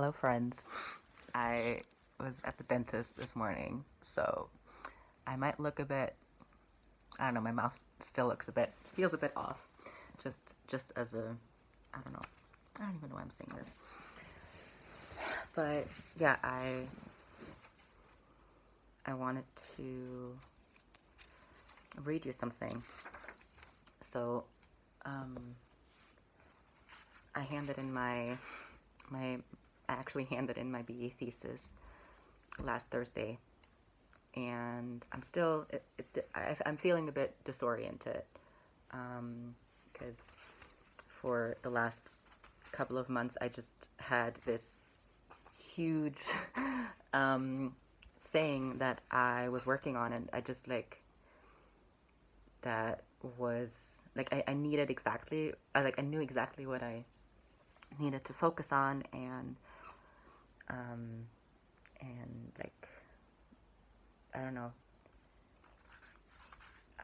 Hello, friends. I was at the dentist this morning, so I might look a bit. I don't know. My mouth still looks feels a bit off. Just as a, I don't know. I don't even know why I'm saying this. But yeah, I wanted to read you something. So, I handed in my I actually handed in my BA thesis last Thursday, and I'm feeling a bit disoriented because for the last couple of months I just had this huge thing that I was working on, and I just that was I needed exactly I knew exactly what I needed to focus on, um, and I don't know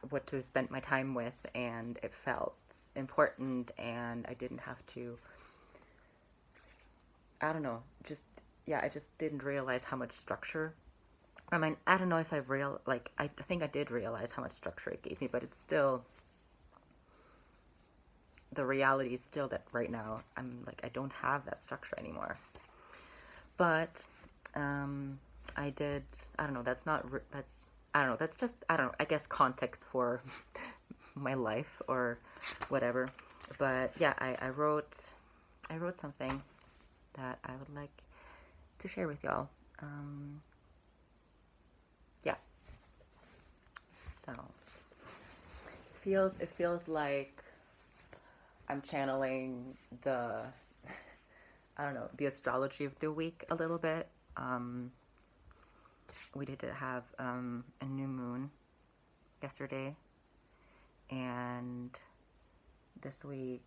what to spend my time with, and it felt important, and I didn't have to. I don't know, just yeah, I just didn't realize how much structure. I mean, I don't know if I think I did realize how much structure it gave me, but it's still the reality is still that right now I don't have that structure anymore. But I did. I don't know. That's not. That's. I don't know. That's just. I don't know. I guess context for my life or whatever. But yeah, I wrote. I wrote something that I would like to share with y'all. Yeah. So it feels like I'm channeling the I don't know, the astrology of the week a little bit. We did have a new moon yesterday, and this week,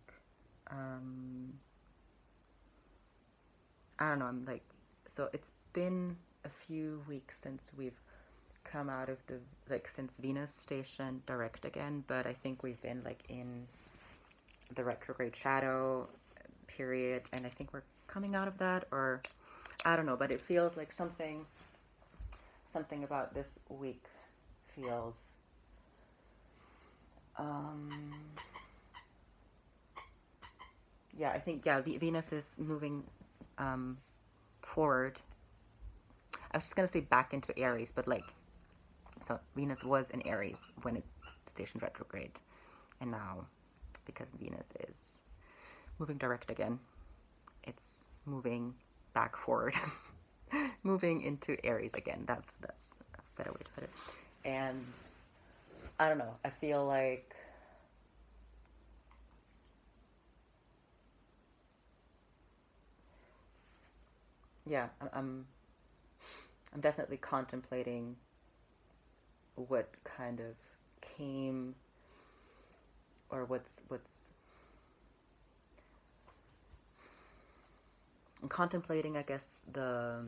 I don't know, so it's been a few weeks since we've come out of since Venus station direct again, but I think we've been in the retrograde shadow period, and I think we're coming out of that, or I don't know, but it feels like something about this week feels um yeah, I think Venus is moving forward. I was just gonna say back into Aries, but so Venus was in Aries when it stationed retrograde, and now because Venus is moving direct again, it's moving back forward, moving into Aries again. That's a better way to put it. And I don't know. I feel like yeah, I'm definitely contemplating what kind of came, or what's I'm contemplating, I guess, the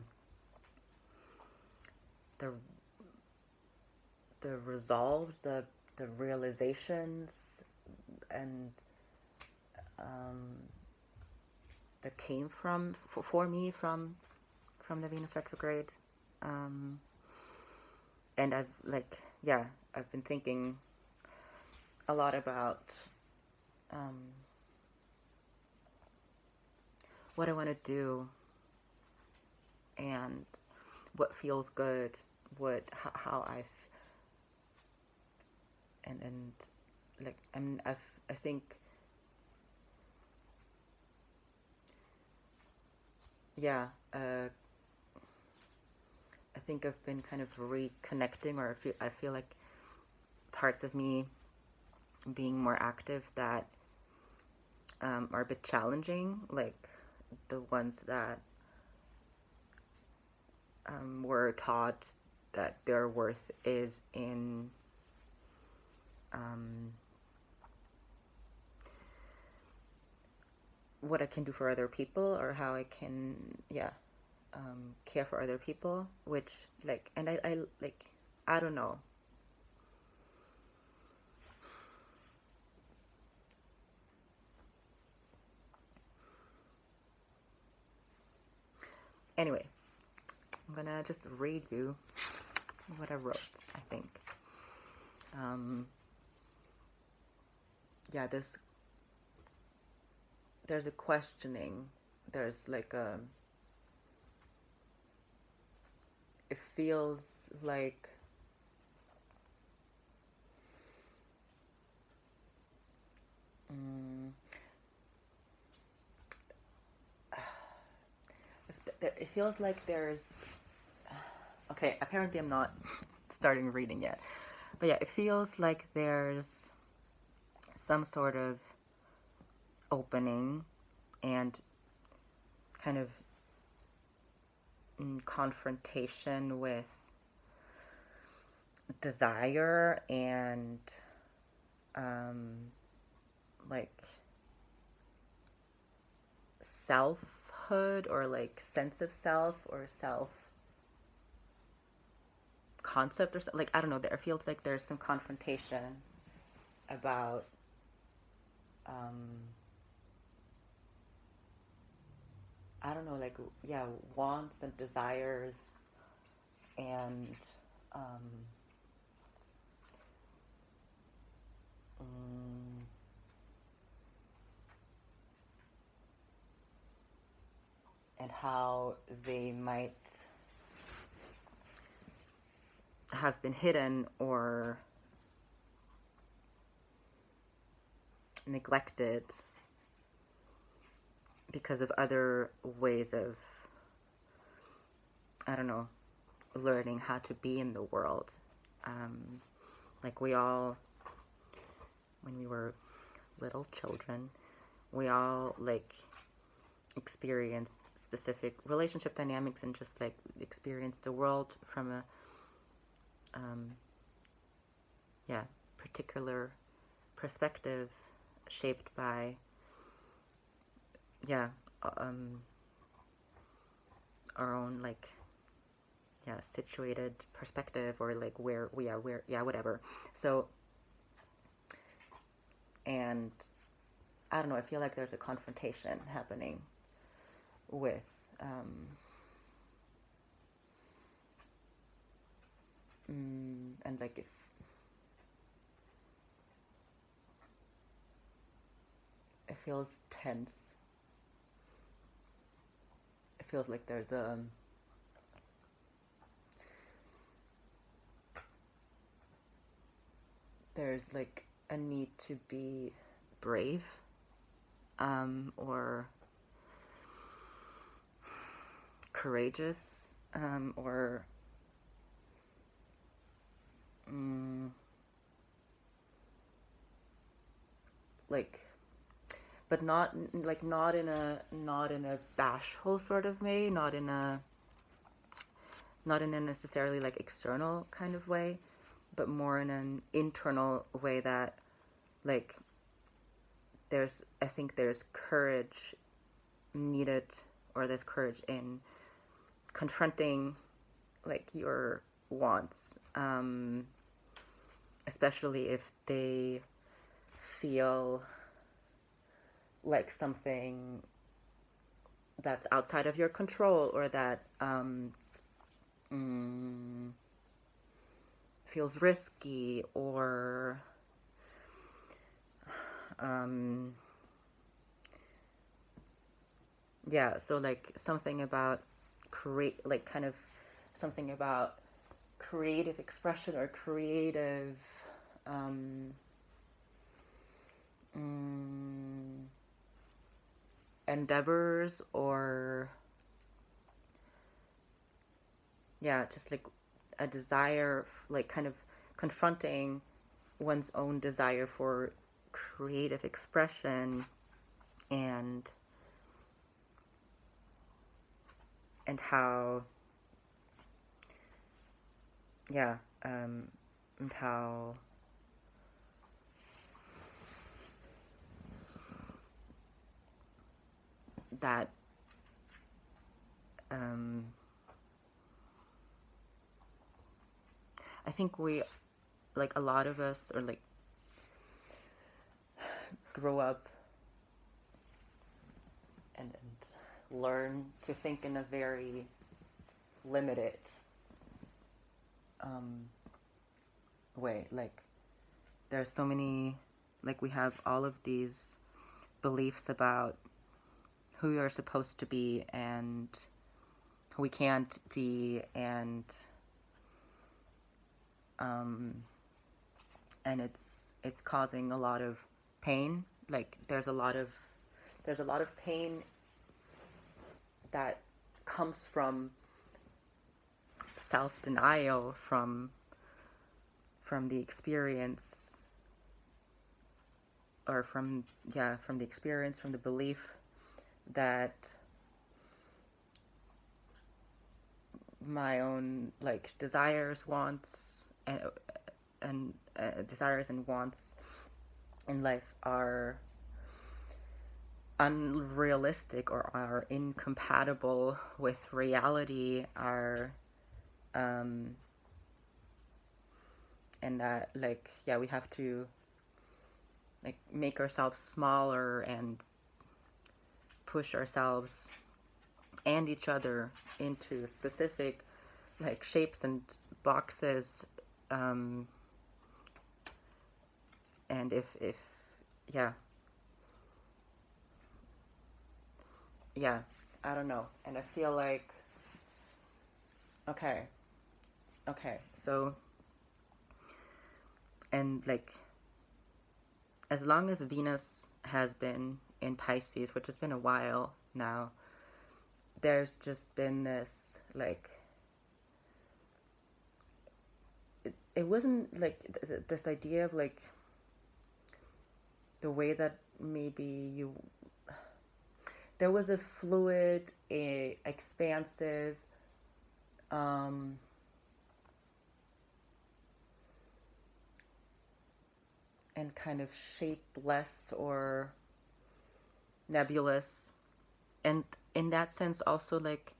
the resolves, the realizations, and um, that came for me from the Venus retrograde, um, and I've been thinking a lot about um, what I want to do, and what feels good, how and I think yeah, I think I've been kind of reconnecting, or I feel like parts of me being more active that are a bit challenging, like the ones that were taught that their worth is in um, what I can do for other people, or how I can care for other people, which and I I don't know. Anyway, I'm gonna just read you what I wrote, I think. Yeah, there's a questioning. There's like a, it feels like it feels like there's, okay, apparently I'm not starting reading yet, but yeah, it feels like there's some sort of opening and kind of confrontation with desire and like selfhood, or like sense of self, or self concept, or something. Like, I don't know, there feels like there's some confrontation about I don't know, like, yeah, wants and desires, and um, mm, and how they might have been hidden or neglected because of other ways of, I don't know, learning how to be in the world. Like, we all, when we were little children, we all like experienced specific relationship dynamics and just like experienced the world from a yeah, particular perspective, shaped by yeah, our own like yeah, situated perspective, or like where we are, where, yeah, whatever. So, and I don't know, I feel like there's a confrontation happening with and like, if it feels tense, it feels like there's like a need to be brave, or courageous, or like, but not like, not in a bashful sort of way, not in a necessarily like external kind of way, but more in an internal way, that like, I think there's courage needed, or there's courage in confronting like your wants, especially if they feel like something that's outside of your control, or that feels risky, or yeah, so like something about like kind of something about creative expression, or creative endeavors, or yeah, just like a desire, like kind of confronting one's own desire for creative expression, and how yeah, and how that I think we, like, a lot of us, or like, grow up and learn to think in a very limited way. Like, there's so many, like, we have all of these beliefs about who you're supposed to be and who we can't be, and it's causing a lot of pain. Like, there's a lot of pain that comes from self-denial, from the experience, or from the experience, from the belief that my own, like, desires, wants, and desires and wants in life are unrealistic or are incompatible with reality, are and that, like, we have to, like, make ourselves smaller and push ourselves and each other into specific, like, shapes and boxes, and if I don't know. And I feel like, okay, so, and, like, as long as Venus has been in Pisces, which has been a while now, there's just been this, like, it wasn't, like, this idea of, like, the way that maybe there was a fluid, expansive, and kind of shapeless or nebulous, and in that sense also, like,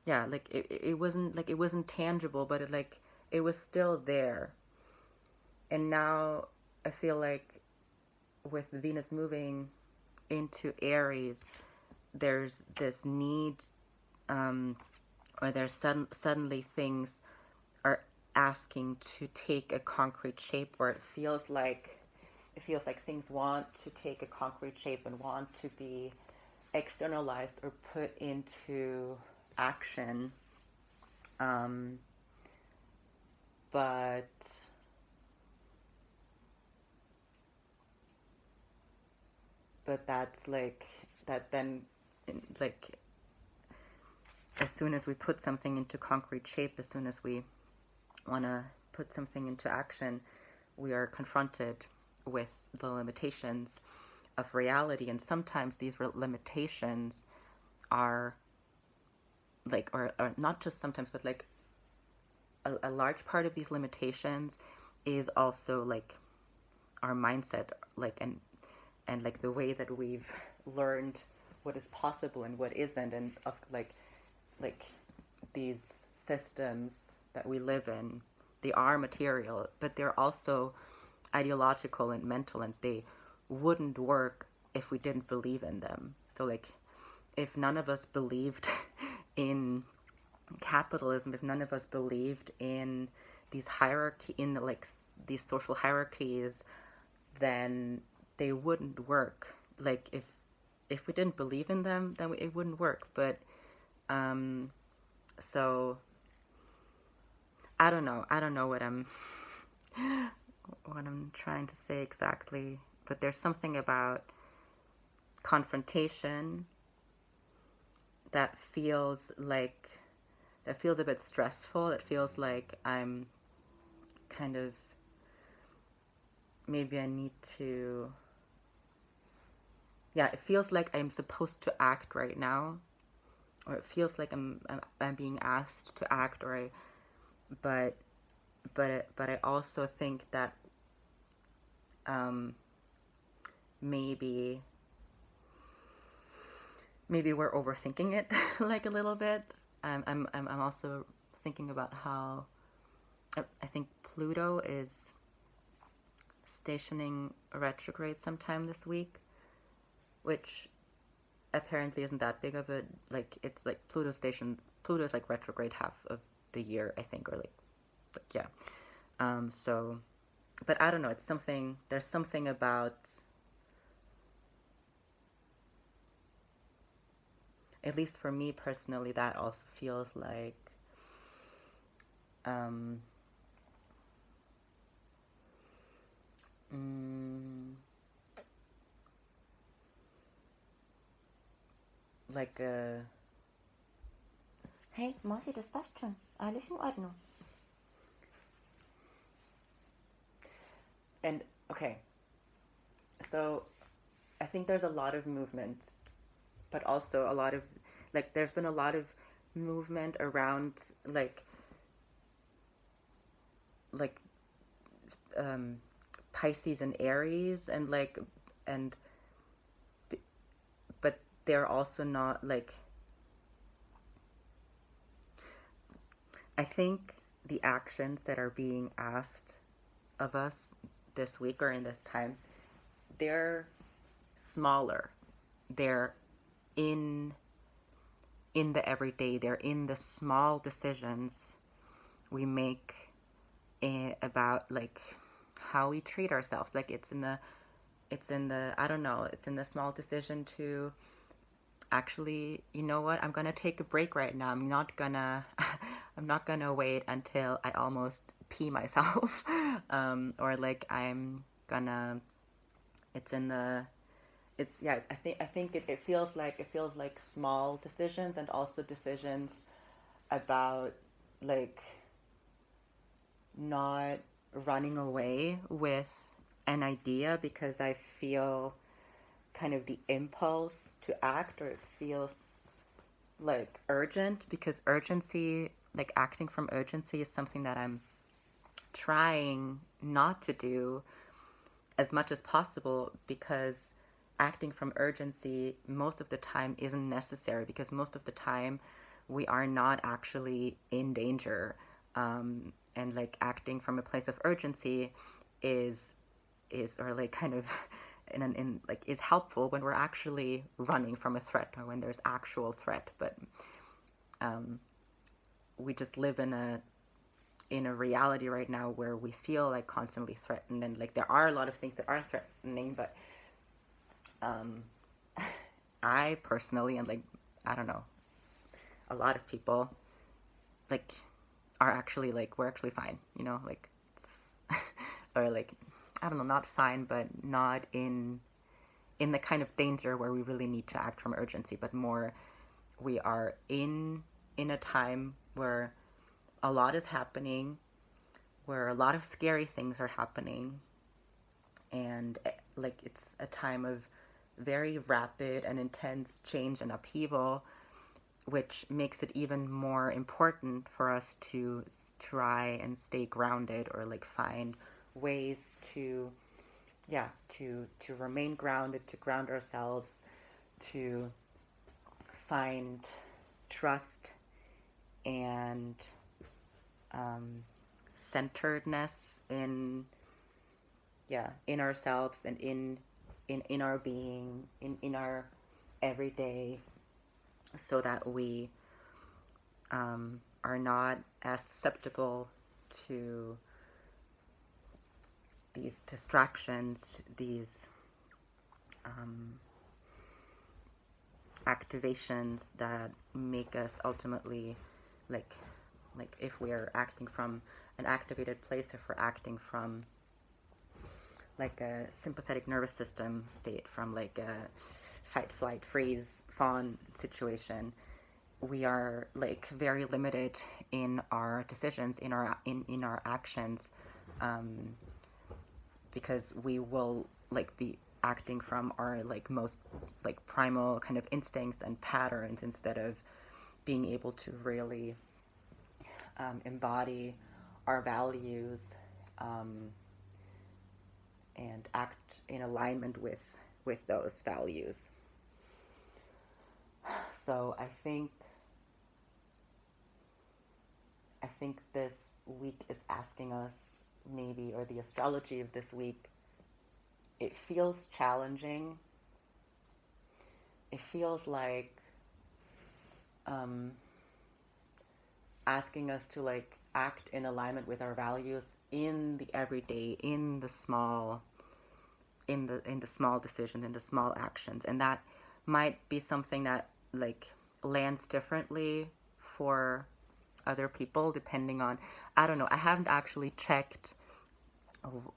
like, it wasn't, like, it wasn't tangible, but it was still there. And now I feel like with Venus moving into Aries, there's this need, or there's suddenly things are asking to take a concrete shape, or it feels like things want to take a concrete shape and want to be externalized or put into action, but that's, like, that then, like, as soon as we put something into concrete shape, as soon as we want to put something into action, we are confronted with the limitations of reality. And sometimes these limitations are, like, or not just sometimes, but, like, a large part of these limitations is also, like, our mindset, like, and like, the way that we've learned what is possible and what isn't, and of, like, these systems that we live in, they are material, but they're also ideological and mental, and they wouldn't work if we didn't believe in them. So, like, if none of us believed in capitalism, if none of us believed in these these social hierarchies, then they wouldn't work. Like, if we didn't believe in them, then it wouldn't work. But so I don't know what I'm trying to say exactly, but there's something about confrontation that feels a bit stressful. It feels like I'm kind of, maybe I need to, it feels like I'm supposed to act right now, or it feels like I'm being asked to act, or but I also think that maybe we're overthinking it like a little bit. I'm also thinking about how I think Pluto is stationing retrograde sometime this week, which apparently isn't that big of a, like, it's like Pluto's like retrograde half of the year, I think, or like yeah. So, but I don't know, there's something about, at least for me personally, that also feels like, um, mm, like a, hey, Mausi, das passt schon. Alles in Ordnung. And, okay, so I think there's a lot of movement, but also a lot of, like, there's been a lot of movement around, like, um, Pisces and Aries, and, like, and, but they're also not, like, I think the actions that are being asked of us this week or in this time, they're smaller. They're in the everyday. They're in the small decisions we make about, like, how we treat ourselves. Like, it's in the I don't know, it's in the small decision to actually, you know what, I'm gonna take a break right now. I'm not gonna I'm not gonna wait until I almost pee myself. Or like I'm gonna, it's in the, it's, yeah, I think it feels like small decisions, and also decisions about, like, not running away with an idea because I feel kind of the impulse to act, or it feels like urgent, because urgency, like acting from urgency, is something that I'm trying not to do as much as possible, because acting from urgency most of the time isn't necessary, because most of the time we are not actually in danger. And like acting from a place of urgency is or like kind of in like is helpful when we're actually running from a threat, or when there's actual threat. But we just live in a reality right now where we feel like constantly threatened, and like there are a lot of things that are threatening, but I personally, and like, I don't know, a lot of people, like, are actually, like, we're actually fine, you know, like, it's or like, I don't know, not fine, but not in the kind of danger where we really need to act from urgency, but more we are in a time where a lot is happening, where a lot of scary things are happening, and like it's a time of very rapid and intense change and upheaval, which makes it even more important for us to try and stay grounded, or like find ways to, yeah, to remain grounded, to ground ourselves, to find trust and centeredness in, yeah, in ourselves, and in our being, in our everyday, so that we are not as susceptible to these distractions, these activations that make us ultimately, like if we're acting from an activated place, if we're acting from like a sympathetic nervous system state, from like a fight, flight, freeze, fawn situation, we are like very limited in our decisions, in our actions, because we will like be acting from our like most like primal kind of instincts and patterns, instead of being able to really embody our values, and act in alignment with those values. So I think this week is asking us, maybe, or the astrology of this week, it feels challenging. it feels like asking us to like act in alignment with our values in the everyday, in the small, in the small decisions, in the small actions. And that might be something that like lands differently for other people depending on, I don't know, I haven't actually checked,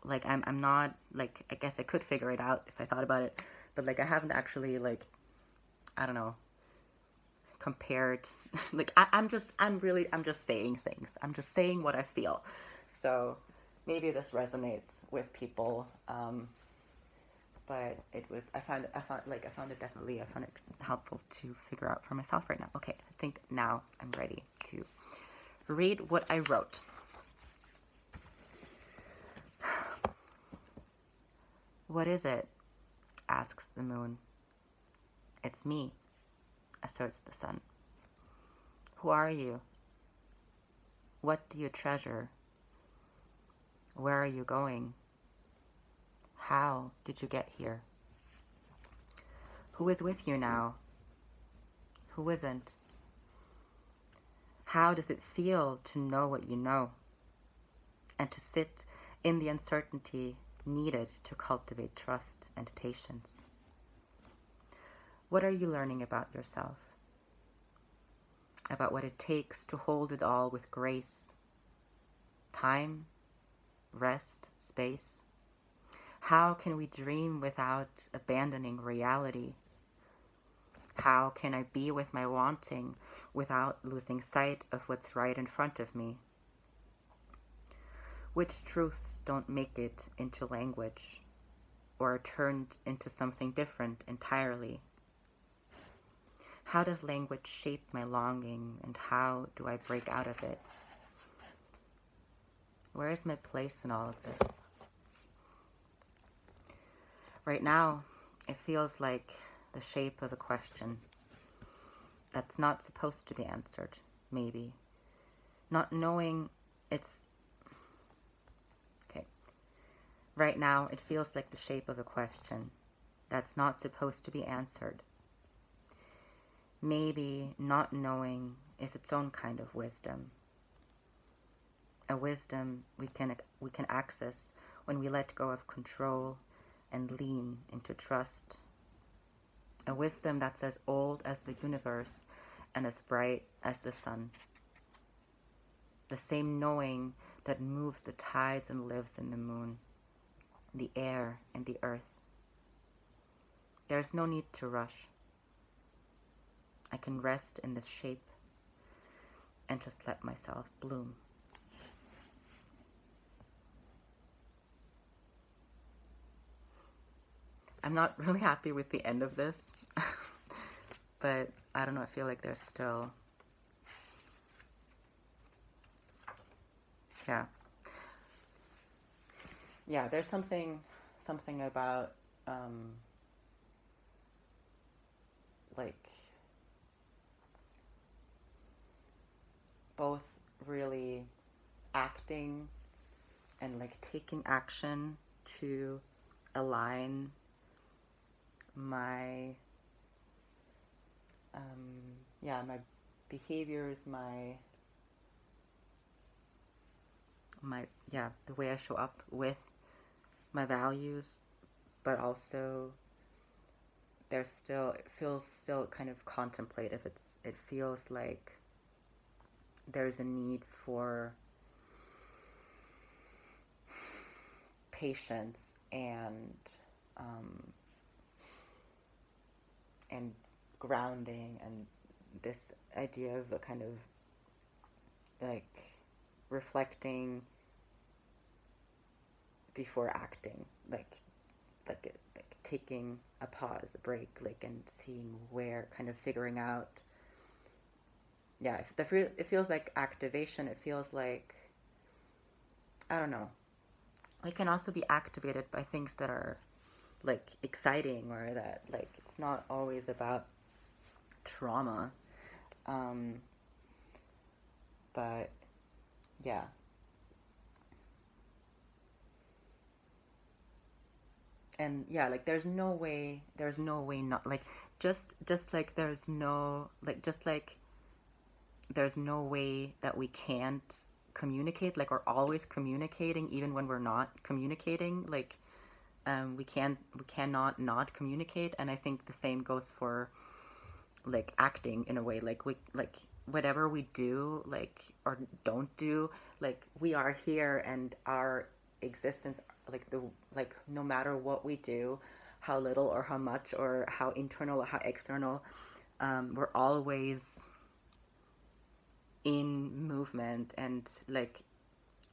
like I'm not like, I guess I could figure it out if I thought about it, but like I haven't actually like, I don't know, compared. Like I'm just saying things, I'm just saying what I feel. So maybe this resonates with people, but it was, I found it helpful to figure out for myself right now. Okay, I think now I'm ready to read what I wrote. What is it? Asks the moon. It's me, asserts the sun. Who are you? What do you treasure? Where are you going? How did you get here? Who is with you now? Who isn't? How does it feel to know what you know, and to sit in the uncertainty needed to cultivate trust and patience? What are you learning about yourself? About what it takes to hold it all with grace? Time, rest, space? How can we dream without abandoning reality? How can I be with my wanting without losing sight of what's right in front of me? Which truths don't make it into language or are turned into something different entirely? How does language shape my longing, and how do I break out of it? Where is my place in all of this? Right now, it feels like the shape of a question that's not supposed to be answered, maybe. Not knowing it's... Okay. Right now, it feels like the shape of a question that's not supposed to be answered. Maybe not knowing is its own kind of wisdom. A wisdom we can access when we let go of control and lean into trust. A wisdom that's as old as the universe and as bright as the sun. The same knowing that moves the tides and lives in the moon, the air and the earth. There's no need to rush. I can rest in this shape and just let myself bloom. I'm not really happy with the end of this, but I don't know, I feel like there's still, yeah, there's something about, like, both really acting and like taking action to align my my behaviors, my the way I show up with my values, but also there's still, it feels still kind of contemplative. It feels like there's a need for patience and grounding, and this idea of a kind of like reflecting before acting, like taking a pause, a break, like, and seeing where, kind of figuring out. Yeah, it feels like activation. It feels like, I don't know. It can also be activated by things that are like exciting, or that like it's not always about trauma. But yeah. And yeah, like there's no way not, like, just like there's no like just like there's no way that we can't communicate, like we're always communicating even when we're not communicating, like we cannot not communicate. And I think the same goes for like acting in a way, like we like whatever we do, like or don't do, like we are here and our existence, like the like no matter what we do, how little or how much or how internal or how external, we're always in movement, and like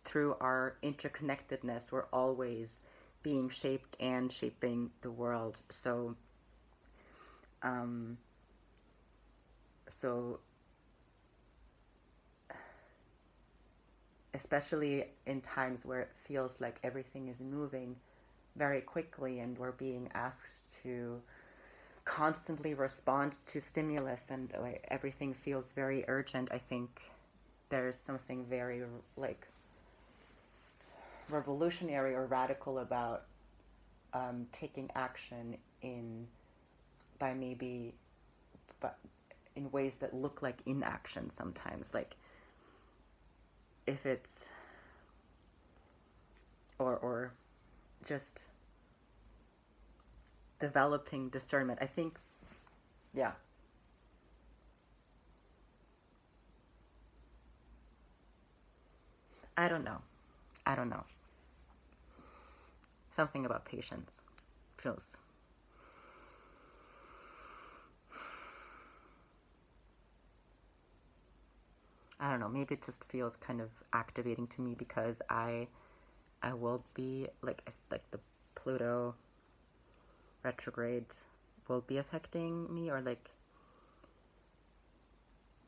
through our interconnectedness we're always being shaped and shaping the world. Um so especially in times where it feels like everything is moving very quickly and we're being asked to constantly respond to stimulus, and like everything feels very urgent, I think there's something very like revolutionary or radical about taking action in by maybe but in ways that look like inaction sometimes, like if it's or just developing discernment, I think. Yeah, I don't know, something about patience feels, I don't know, maybe it just feels kind of activating to me because I will be like the Pluto retrograde will be affecting me, or like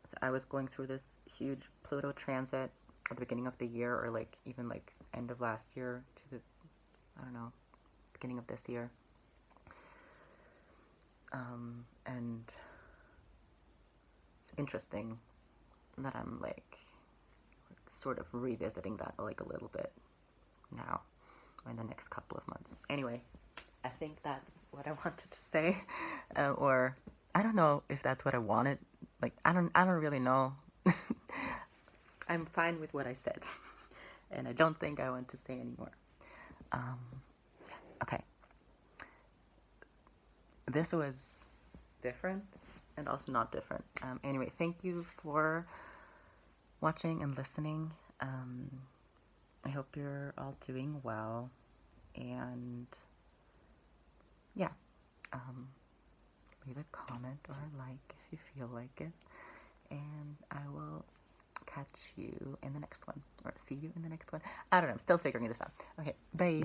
so I was going through this huge Pluto transit at the beginning of the year, or like even like end of last year to the, I don't know, beginning of this year. And it's interesting that I'm like sort of revisiting that like a little bit now or in the next couple of months. Anyway, I think that's what I wanted to say, or I don't know if that's what I wanted. Like I don't really know. I'm fine with what I said, and I don't think I want to say anymore. Um, okay, this was different and also not different. Anyway, thank you for watching and listening. I hope you're all doing well, and yeah, um, leave a comment or a like if you feel like it, and I will catch you in the next one, or see you in the next one. I don't know, I'm still figuring this out. Okay, bye.